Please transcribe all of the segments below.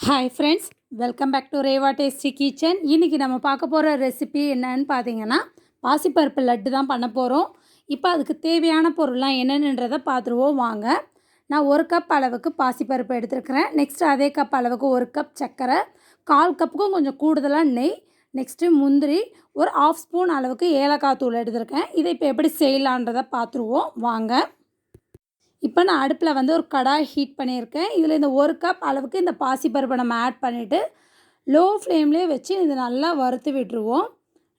Hi friends, welcome back to Reva tasty kitchen. இன்றைக்கி நம்ம பார்க்க போகிற ரெசிபி என்னன்னு பார்த்தீங்கன்னா, பாசிப்பருப்பு லட்டு தான் பண்ண போகிறோம். இப்போ அதுக்கு தேவையான பொருள்லாம் என்னென்னன்றதை பார்த்துருவோம் வாங்க. நான் 1 கப் அளவுக்கு பாசிப்பருப்பு எடுத்துருக்கிறேன். நெக்ஸ்ட்டு அதே கப் அளவுக்கு 1 கப் சர்க்கரை, 1/4 கப்புக்கும் கொஞ்சம் கூடுதலாக நெய், நெக்ஸ்ட்டு முந்திரி, ஒரு 1/2 ஸ்பூன் அளவுக்கு ஏலக்காய் தூள் எடுத்துருக்கேன். இதை இப்போ எப்படி செய்யலான்றதை பார்த்துருவோம் வாங்க. இப்போ நான் அடுப்பில் ஒரு கடாய் ஹீட் பண்ணியிருக்கேன். இதில் இந்த 1 கப் அளவுக்கு இந்த பாசிப்பருப்பை நம்ம ஆட் பண்ணிவிட்டு லோ ஃப்ளேம்லேயே வச்சு இது நல்லா வறுத்து விட்டுருவோம்.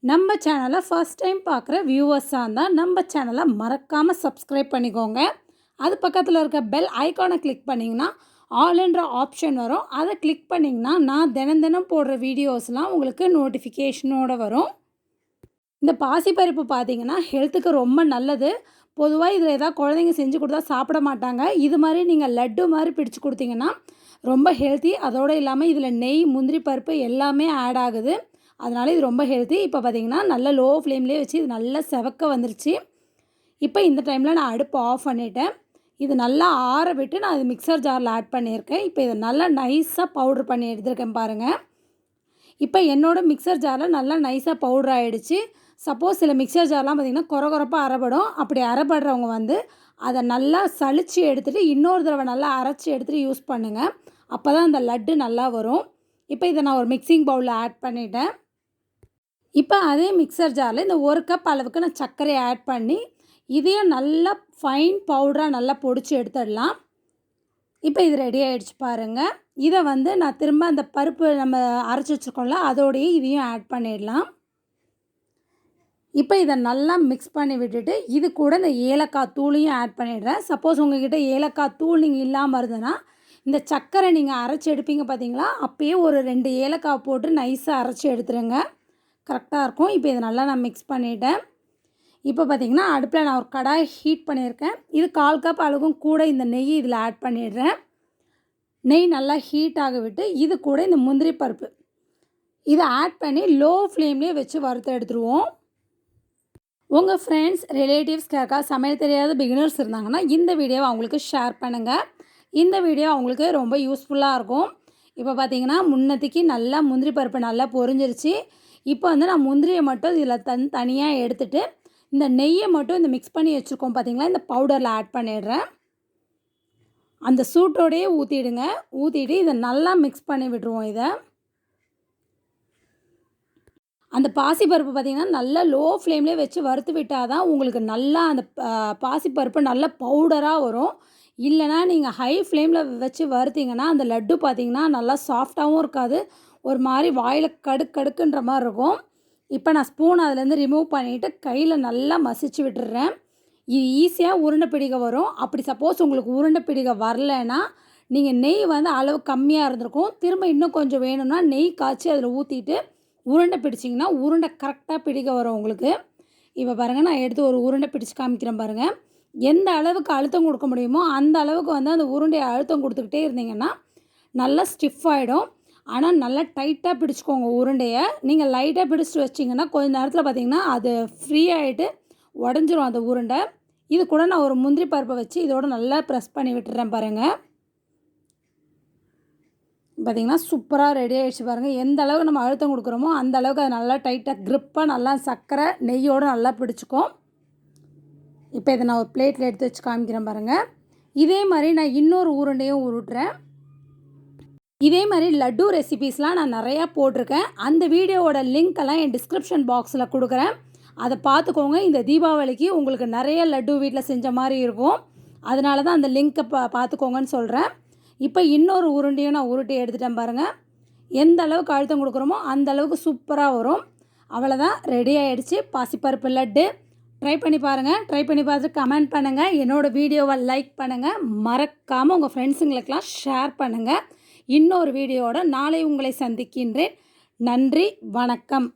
நம்ம சேனலை ஃபஸ்ட் டைம் பார்க்குற வியூவர்ஸாக இருந்தால் நம்ம சேனலை மறக்காமல் சப்ஸ்கிரைப் பண்ணிக்கோங்க. அது பக்கத்தில் இருக்க பெல் ஐக்கானை கிளிக் பண்ணிங்கன்னா ஆல்ன்ற ஆப்ஷன் வரும். அதை கிளிக் பண்ணிங்கன்னா நான் தினம் போடுற வீடியோஸ்லாம் உங்களுக்கு நோட்டிஃபிகேஷனோடு வரும். இந்த பாசிப்பருப்பு பார்த்திங்கன்னா ஹெல்த்துக்கு ரொம்ப நல்லது. பொதுவாக இதில் ஏதாவது குழந்தைங்க செஞ்சு கொடுத்தா சாப்பிட மாட்டாங்க. இது மாதிரி நீங்கள் லட்டு மாதிரி பிடிச்சி கொடுத்தீங்கன்னா ரொம்ப ஹெல்த்தி. அதோடு இல்லாமல் இதில் நெய், முந்திரி பருப்பு எல்லாமே ஆட் ஆகுது. அதனால் இது ரொம்ப ஹெல்த்தி. இப்போ பார்த்திங்கன்னா நல்லா லோ ஃப்ளேம்லேயே வச்சு இது நல்லா செவக்க வந்துருச்சு. இப்போ இந்த டைமில் நான் அடுப்பு ஆஃப் பண்ணிவிட்டேன். இது நல்லா ஆற விட்டு நான் இது மிக்சர் ஜாரில் ஆட் பண்ணியிருக்கேன். இப்போ இதை நல்லா நைஸாக பவுட்ரு பண்ணி எடுத்துருக்கேன் பாருங்கள். இப்போ என்னோடய மிக்சர் ஜாரில் நல்லா நைஸாக பவுட்ரு ஆகிடுச்சு. சப்போஸ் சில மிக்சர் ஜார்லாம் பார்த்திங்கன்னா கொரகொரப்பாக அரைப்படும். அப்படி அரைப்படுறவங்க அதை நல்லா சலித்து எடுத்துகிட்டு இன்னொரு தடவை நல்லா அரைச்சி எடுத்துகிட்டு யூஸ் பண்ணுங்கள். அப்போ தான் அந்த லட்டு நல்லா வரும். இப்போ இதை நான் ஒரு மிக்சிங் பவுலில் ஆட் பண்ணிட்டேன். இப்போ அதே மிக்சர் ஜாரில் இந்த 1 கப் அளவுக்கு நான் சர்க்கரையை ஆட் பண்ணி இதையும் நல்லா ஃபைன் பவுடராக நல்லா பொடிச்சு எடுத்துடலாம். இப்போ இது ரெடி ஆகிடுச்சு பாருங்கள். இதை நான் திரும்ப அந்த பருப்பு நம்ம அரைச்சி வச்சுருக்கோம்ல அதோடையே இதையும் ஆட் பண்ணிடலாம். இப்போ இதை நல்லா மிக்ஸ் பண்ணி விட்டுட்டு இது கூட இந்த ஏலக்காய் தூளையும் ஆட் பண்ணிடுறேன். சப்போஸ் உங்கள்கிட்ட ஏலக்காய் தூள் நீங்கள் இல்லாமல் இருந்ததுன்னா இந்த சர்க்கரை நீங்கள் அரைச்சி எடுப்பீங்க பார்த்தீங்களா, அப்போயே ஒரு 2 ஏலக்காய் போட்டு நைஸாக அரைச்சி எடுத்துருங்க, கரெக்டாக இருக்கும். இப்போ இதை நல்லா நான் மிக்ஸ் பண்ணிவிட்டேன். இப்போ பார்த்திங்கன்னா அடுப்பில் நான் ஒரு கடாய் ஹீட் பண்ணியிருக்கேன். இது 1/4 கப் அளவுக்கும் கூட இந்த நெய் இதில் ஆட் பண்ணிடுறேன். நெய் நல்லா ஹீட் ஆக விட்டு இது கூட இந்த முந்திரி பருப்பு இதை ஆட் பண்ணி லோ ஃப்ளேம்லேயே வச்சு வறுத்து எடுத்துருவோம். உங்கள் ஃப்ரெண்ட்ஸ், ரிலேட்டிவ்ஸ் யாருக்காவது சமையல் தெரியாத பிகினர்ஸ் இருந்தாங்கன்னா இந்த வீடியோவை அவங்களுக்கு ஷேர் பண்ணுங்கள். இந்த வீடியோ அவங்களுக்கு ரொம்ப யூஸ்ஃபுல்லாக இருக்கும். இப்போ பார்த்திங்கன்னா முன்னத்திக்கு நல்லா முந்திரி பருப்பு நல்லா பொரிஞ்சிருச்சு. இப்போ நான் முந்திரியை மட்டும் இதில் தனியாக எடுத்துகிட்டு இந்த நெய்யை மட்டும் இந்த மிக்ஸ் பண்ணி வச்சுருக்கோம் பார்த்திங்களா, இந்த பவுடரில் ஆட் பண்ணிடுறேன். அந்த சூட்டோடையே ஊற்றிடுங்க. ஊற்றிட்டு இதை நல்லா மிக்ஸ் பண்ணி விட்டுருவோம். இதை அந்த பாசிப்பருப்பு பார்த்திங்கன்னா நல்லா லோ ஃப்ளேம்லேயே வச்சு வறுத்து விட்டால் தான் உங்களுக்கு நல்லா அந்த பாசிப்பருப்பு நல்லா பவுடராக வரும். இல்லைனா நீங்கள் ஹை ஃப்ளேமில் வச்சு வறுத்திங்கன்னா அந்த லட்டு பார்த்திங்கன்னா நல்லா சாஃப்டாகவும் இருக்காது, ஒரு மாதிரி வாயில் கடுக்குன்ற மாதிரி இருக்கும். இப்போ நான் ஸ்பூன் அதுலேருந்து ரிமூவ் பண்ணிவிட்டு கையில் நல்லா மசிச்சு விட்டுடுறேன். இது ஈஸியாக உருண்டை பிடிக்க வரும். அப்படி சப்போஸ் உங்களுக்கு உருண்டை பிடிக்க வரலைன்னா நீங்கள் நெய் அளவு கம்மியாக இருந்திருக்கும். திரும்ப இன்னும் கொஞ்சம் வேணும்னா நெய் காய்ச்சி அதில் ஊற்றிட்டு உருண்டை பிடிச்சிங்கன்னா உருண்டை கரெக்டாக பிடிக்க வரும் உங்களுக்கு. இப்போ பாருங்கள், நான் எடுத்து ஒரு உருண்டை பிடிச்சி காமிக்கிறேன் பாருங்கள். எந்த அளவுக்கு அழுத்தம் கொடுக்க முடியுமோ அந்த அளவுக்கு அந்த உருண்டையை அழுத்தம் கொடுத்துக்கிட்டே இருந்தீங்கன்னா நல்லா ஸ்டிஃப் ஆகிடும். ஆனால் நல்லா டைட்டாக பிடிச்சிக்கோங்க உருண்டையை. நீங்கள் லைட்டாக பிடிச்சிட்டு வச்சிங்கன்னா கொஞ்சம் நேரத்தில் பார்த்திங்கன்னா அது ஃப்ரீ ஆகிட்டு உடஞ்சிரும் அந்த உருண்டை. இது கூட நான் ஒரு முந்திரி பருப்பை வச்சு இதோடு நல்லா ப்ரெஸ் பண்ணி விட்டுறேன் பாருங்கள். பார்த்திங்கன்னா சூப்பராக ரெடி ஆகிடுச்சு பாருங்கள். எந்த அளவுக்கு நம்ம அழுத்தம் கொடுக்குறோமோ அந்த அளவுக்கு அது நல்லா டைட்டாக க்ரிப்பாக நல்லா சர்க்கரை நெய்யோடு நல்லா பிடிச்சிக்கும். இப்போ இதை நான் ஒரு பிளேட்டில் எடுத்து வச்சு காமிக்கிறேன் பாருங்கள். இதே மாதிரி நான் இன்னொரு உருண்டையும் உருட்டுறேன். இதே மாதிரி லட்டு ரெசிபீஸ்லாம் நான் நிறையா போட்டிருக்கேன். அந்த வீடியோவோட லிங்க்கெல்லாம் என் டிஸ்கிரிப்ஷன் பாக்ஸில் கொடுக்குறேன், அதை பார்த்துக்கோங்க. இந்த தீபாவளிக்கு உங்களுக்கு நிறைய லட்டு வீட்டில் செஞ்ச மாதிரி இருக்கும். அதனால தான் அந்த லிங்க்கை பார்த்துக்கோங்கன்னு சொல்கிறேன். இப்போ இன்னொரு உருண்டையும் நான் உருட்டி எடுத்துட்டேன் பாருங்கள். எந்த அளவுக்கு அழுத்தம் கொடுக்குறோமோ அந்த அளவுக்கு சூப்பராக வரும். அவ்வளோதான், ரெடி ஆகிடுச்சு பாசிப்பருப்பு லட்டு. ட்ரை பண்ணி பாருங்கள். ட்ரை பண்ணி பார்த்துட்டு கமெண்ட் பண்ணுங்கள். என்னோடய வீடியோவை லைக் பண்ணுங்கள். மறக்காமல் உங்கள் ஃப்ரெண்ட்ஸுங்களுக்கெல்லாம் ஷேர் பண்ணுங்கள். இன்னொரு வீடியோவோட நாளை உங்களை சந்திக்கின்றேன். நன்றி, வணக்கம்.